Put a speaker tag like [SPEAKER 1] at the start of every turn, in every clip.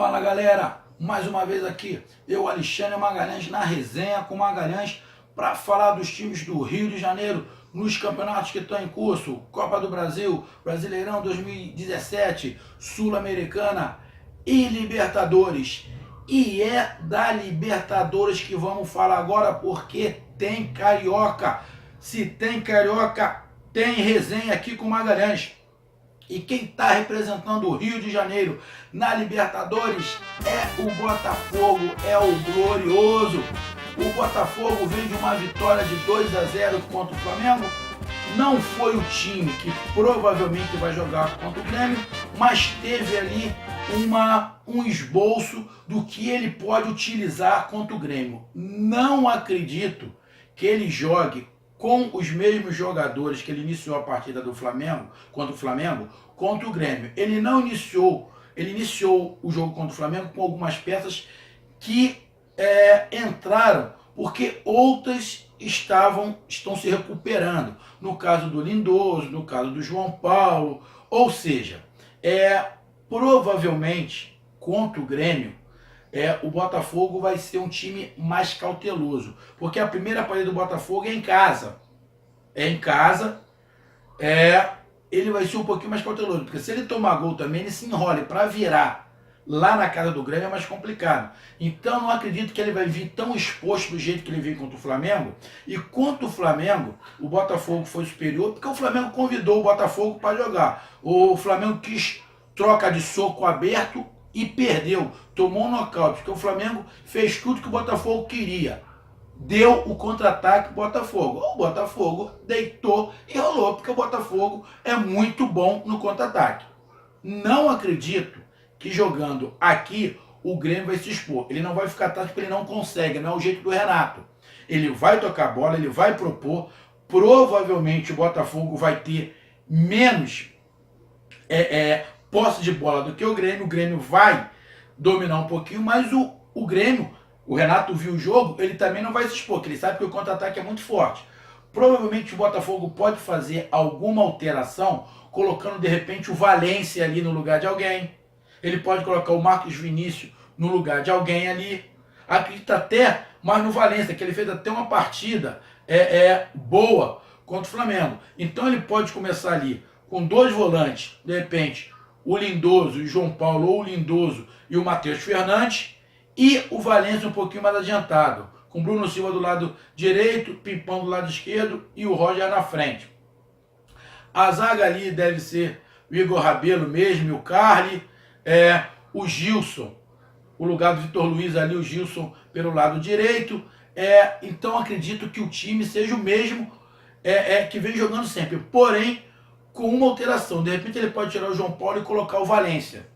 [SPEAKER 1] Fala galera, mais uma vez aqui, eu Alexandre Magalhães na resenha com Magalhães para falar dos times do Rio de Janeiro nos campeonatos que estão em curso, Copa do Brasil, Brasileirão 2017, Sul-Americana e Libertadores. E é da Libertadores que vamos falar agora porque tem Carioca. Se tem Carioca, tem resenha aqui com Magalhães. E quem está representando o Rio de Janeiro na Libertadores é o Botafogo, é o glorioso. O Botafogo vem de uma vitória de 2-0 contra o Flamengo. Não foi o time que provavelmente vai jogar contra o Grêmio, mas teve ali um esboço do que ele pode utilizar contra o Grêmio. Não acredito que ele jogue com os mesmos jogadores que ele iniciou a partida do Flamengo, contra o Grêmio. Ele não iniciou, ele iniciou o jogo contra o Flamengo com algumas peças que entraram porque outras estão se recuperando. No caso do Lindoso, no caso do João Paulo, ou seja, provavelmente contra o Grêmio, o Botafogo vai ser um time mais cauteloso, porque a primeira partida do Botafogo é em casa. Ele vai ser um pouquinho mais cauteloso, porque se ele tomar gol também, ele se enrola. Para virar lá na casa do Grêmio é mais complicado. Então não acredito que ele vai vir tão exposto do jeito que ele veio contra o Flamengo. E contra o Flamengo, o Botafogo foi superior, porque o Flamengo convidou o Botafogo para jogar. O Flamengo quis troca de soco aberto e perdeu, tomou um nocaute, porque o Flamengo fez tudo que o Botafogo queria. Deu o contra-ataque pro Botafogo. O Botafogo deitou e rolou, porque o Botafogo é muito bom no contra-ataque. Não acredito que jogando aqui o Grêmio vai se expor. Ele não vai ficar atrás porque ele não consegue, não é o jeito do Renato. Ele vai tocar a bola, ele vai propor. Provavelmente o Botafogo vai ter menos posse de bola do que o Grêmio vai dominar um pouquinho, mas o Grêmio, o Renato viu o jogo, ele também não vai se expor, porque ele sabe que o contra-ataque é muito forte. Provavelmente o Botafogo pode fazer alguma alteração, colocando de repente o Valência ali no lugar de alguém. Ele pode colocar o Marcos Vinícius no lugar de alguém ali. Acredito até mais no Valência, que ele fez até uma partida boa contra o Flamengo. Então ele pode começar ali com dois volantes, de repente o Lindoso e o João Paulo, ou o Lindoso e o Matheus Fernandes, e o Valência um pouquinho mais adiantado, com o Bruno Silva do lado direito, Pimpão do lado esquerdo e o Roger na frente. A zaga ali deve ser o Igor Rabelo mesmo e o Carli, o Gilson, o lugar do Vitor Luiz ali, o Gilson pelo lado direito. Então acredito que o time seja o mesmo que vem jogando sempre, porém com uma alteração. De repente ele pode tirar o João Paulo e colocar o Valência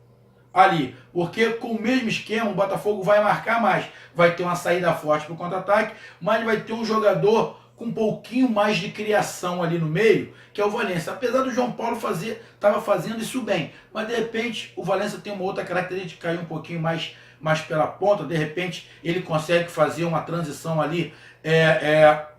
[SPEAKER 1] ali, porque com o mesmo esquema o Botafogo vai marcar mais, vai ter uma saída forte para o contra-ataque, mas vai ter um jogador com um pouquinho mais de criação ali no meio, que é o Valência. Apesar do João Paulo estava fazendo isso bem, mas de repente o Valência tem uma outra característica de cair um pouquinho mais pela ponta. De repente ele consegue fazer uma transição ali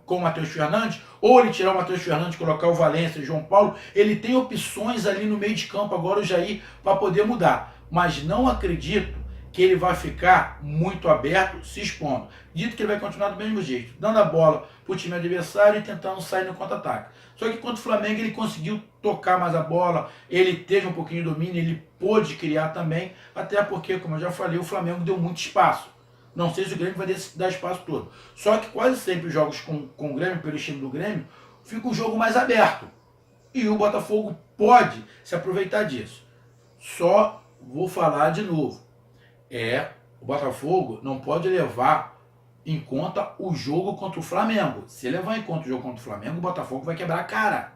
[SPEAKER 1] com o Matheus Fernandes, ou ele tirar o Matheus Fernandes, colocar o Valência e o João Paulo. Ele tem opções ali no meio de campo agora, o Jair, para poder mudar. Mas não acredito que ele vai ficar muito aberto, se expondo. Dito que ele vai continuar do mesmo jeito, dando a bola para o time adversário e tentando sair no contra-ataque. Só que contra o Flamengo ele conseguiu tocar mais a bola, ele teve um pouquinho de domínio, ele pôde criar também, até porque, como eu já falei, o Flamengo deu muito espaço. Não sei se o Grêmio vai dar espaço todo. Só que quase sempre os jogos com o Grêmio, pelo estilo do Grêmio, fica um jogo mais aberto. E o Botafogo pode se aproveitar disso. Só vou falar de novo. O Botafogo não pode levar em conta o jogo contra o Flamengo. Se levar em conta o jogo contra o Flamengo, o Botafogo vai quebrar a cara.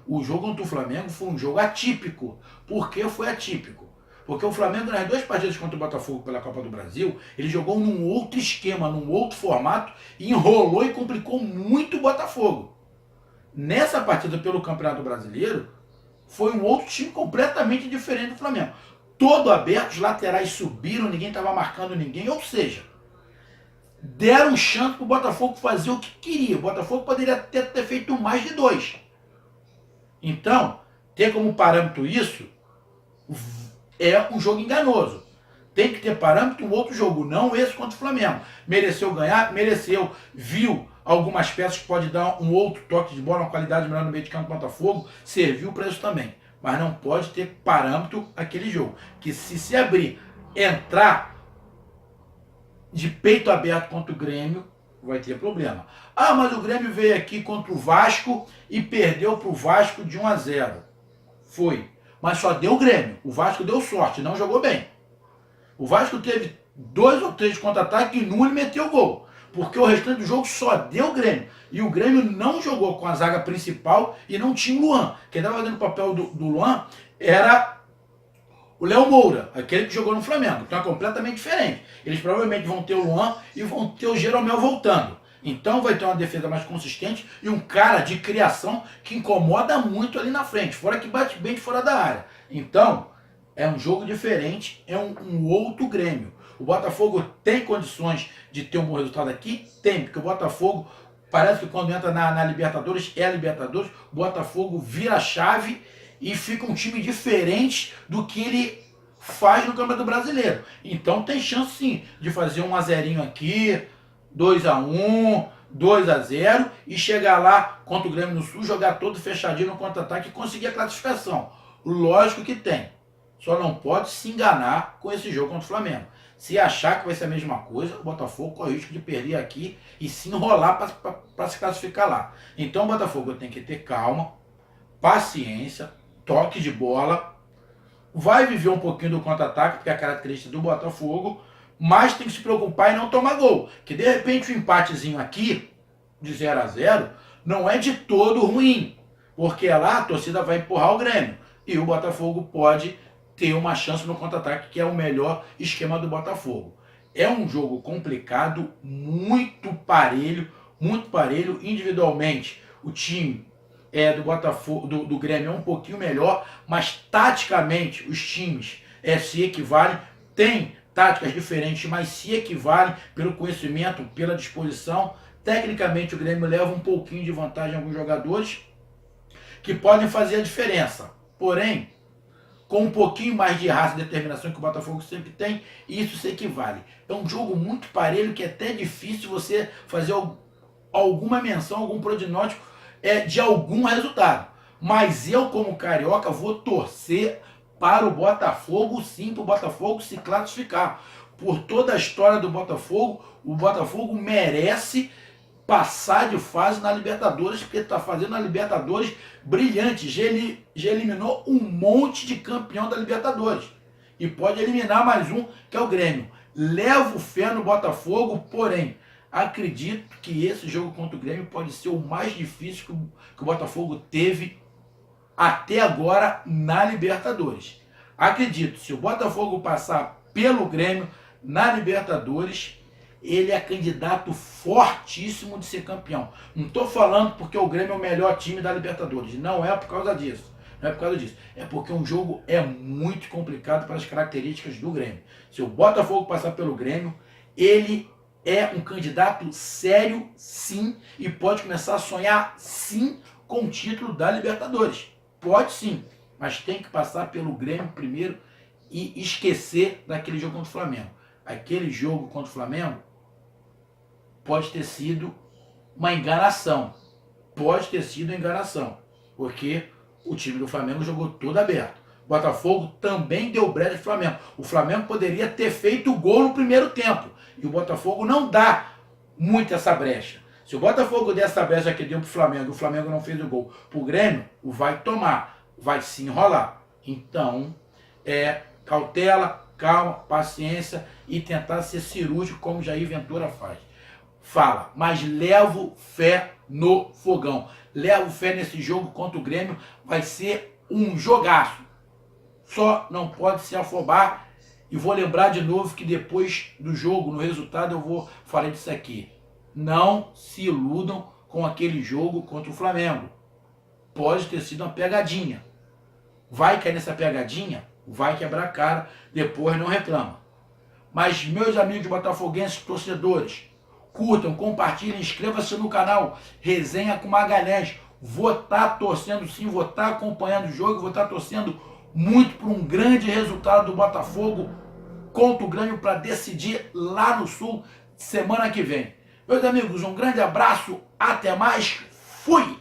[SPEAKER 1] O jogo contra o Flamengo foi um jogo atípico. Por que foi atípico? Porque o Flamengo, nas duas partidas contra o Botafogo pela Copa do Brasil, ele jogou num outro esquema, num outro formato, e enrolou e complicou muito o Botafogo. Nessa partida pelo Campeonato Brasileiro, foi um outro time completamente diferente do Flamengo. Todo aberto, os laterais subiram, ninguém estava marcando ninguém, ou seja, deram chance para o Botafogo fazer o que queria. O Botafogo poderia ter feito mais de 2. Então, ter como parâmetro isso é um jogo enganoso. Tem que ter parâmetro um outro jogo, não esse contra o Flamengo. Mereceu ganhar? Mereceu. Viu algumas peças que pode dar um outro toque de bola, uma qualidade melhor no meio de campo do Botafogo? Serviu para isso também. Mas não pode ter parâmetro aquele jogo. Que se abrir, entrar de peito aberto contra o Grêmio, vai ter problema. Ah, mas o Grêmio veio aqui contra o Vasco e perdeu para o Vasco de 1-0. Foi. Mas só deu o Grêmio. O Vasco deu sorte, não jogou bem. O Vasco teve 2 ou 3 contra-ataques e num ele meteu o gol. Porque o restante do jogo só deu o Grêmio. E o Grêmio não jogou com a zaga principal e não tinha o Luan. Quem estava fazendo o papel do Luan era o Léo Moura, aquele que jogou no Flamengo. Então é completamente diferente. Eles provavelmente vão ter o Luan e vão ter o Jeromel voltando. Então vai ter uma defesa mais consistente e um cara de criação que incomoda muito ali na frente. Fora que bate bem de fora da área. Então é um jogo diferente, é um outro Grêmio. O Botafogo tem condições de ter um bom resultado aqui? Tem, porque o Botafogo parece que quando entra na Libertadores, é a Libertadores, o Botafogo vira a chave e fica um time diferente do que ele faz no Campeonato Brasileiro. Então tem chance sim de fazer 1-0 aqui, 2-1, 2-0 e chegar lá contra o Grêmio no Sul, jogar todo fechadinho no contra-ataque e conseguir a classificação. Lógico que tem. Só não pode se enganar com esse jogo contra o Flamengo. Se achar que vai ser a mesma coisa, o Botafogo corre o risco de perder aqui e se enrolar para se classificar lá. Então o Botafogo tem que ter calma, paciência, toque de bola, vai viver um pouquinho do contra-ataque, porque é a característica do Botafogo, mas tem que se preocupar em não tomar gol. Que de repente o empatezinho aqui, de 0-0, não é de todo ruim, porque lá a torcida vai empurrar o Grêmio e o Botafogo pode ter uma chance no contra-ataque, que é o melhor esquema do Botafogo. É um jogo complicado, muito parelho individualmente. O time do Botafogo, do Grêmio é um pouquinho melhor, mas taticamente os times se equivalem, tem táticas diferentes, mas se equivalem pelo conhecimento, pela disposição. Tecnicamente o Grêmio leva um pouquinho de vantagem em alguns jogadores que podem fazer a diferença. Porém, com um pouquinho mais de raça e determinação que o Botafogo sempre tem, isso se equivale. É um jogo muito parelho que é até difícil você fazer alguma menção, algum prognóstico de algum resultado. Mas eu, como carioca, vou torcer para o Botafogo, sim, para o Botafogo se classificar. Por toda a história do Botafogo, o Botafogo merece passar de fase na Libertadores, porque está fazendo a Libertadores brilhante. Já eliminou um monte de campeão da Libertadores. E pode eliminar mais um, que é o Grêmio. Levo fé no Botafogo, porém, acredito que esse jogo contra o Grêmio pode ser o mais difícil que o Botafogo teve até agora na Libertadores. Acredito, se o Botafogo passar pelo Grêmio na Libertadores, ele é candidato fortíssimo de ser campeão. Não estou falando porque o Grêmio é o melhor time da Libertadores. Não é por causa disso. Não é por causa disso. É porque um jogo é muito complicado para as características do Grêmio. Se o Botafogo passar pelo Grêmio, ele é um candidato sério, sim, e pode começar a sonhar, sim, com o título da Libertadores. Pode sim, mas tem que passar pelo Grêmio primeiro e esquecer daquele jogo contra o Flamengo. Aquele jogo contra o Flamengo pode ter sido uma enganação. Pode ter sido uma enganação, porque o time do Flamengo jogou todo aberto. O Botafogo também deu brecha do Flamengo. O Flamengo poderia ter feito o gol no primeiro tempo. E o Botafogo não dá muito essa brecha. Se o Botafogo der essa brecha que deu para o Flamengo e o Flamengo não fez o gol para o Grêmio, vai tomar, vai se enrolar. Então, cautela, calma, paciência e tentar ser cirúrgico como Jair Ventura fala. Mas levo fé no Fogão. Levo fé nesse jogo contra o Grêmio. Vai ser um jogaço. Só não pode se afobar. E vou lembrar de novo que depois do jogo, no resultado, eu vou falar disso aqui. Não se iludam com aquele jogo contra o Flamengo. Pode ter sido uma pegadinha. Vai cair nessa pegadinha, vai quebrar a cara, depois não reclama. Mas, meus amigos botafoguenses torcedores, curtam, compartilhem, inscreva-se no canal Resenha com Magalhães. Vou estar torcendo sim, vou estar acompanhando o jogo, vou estar torcendo muito por um grande resultado do Botafogo contra o Grêmio para decidir lá no Sul semana que vem. Meus amigos, um grande abraço, até mais, fui!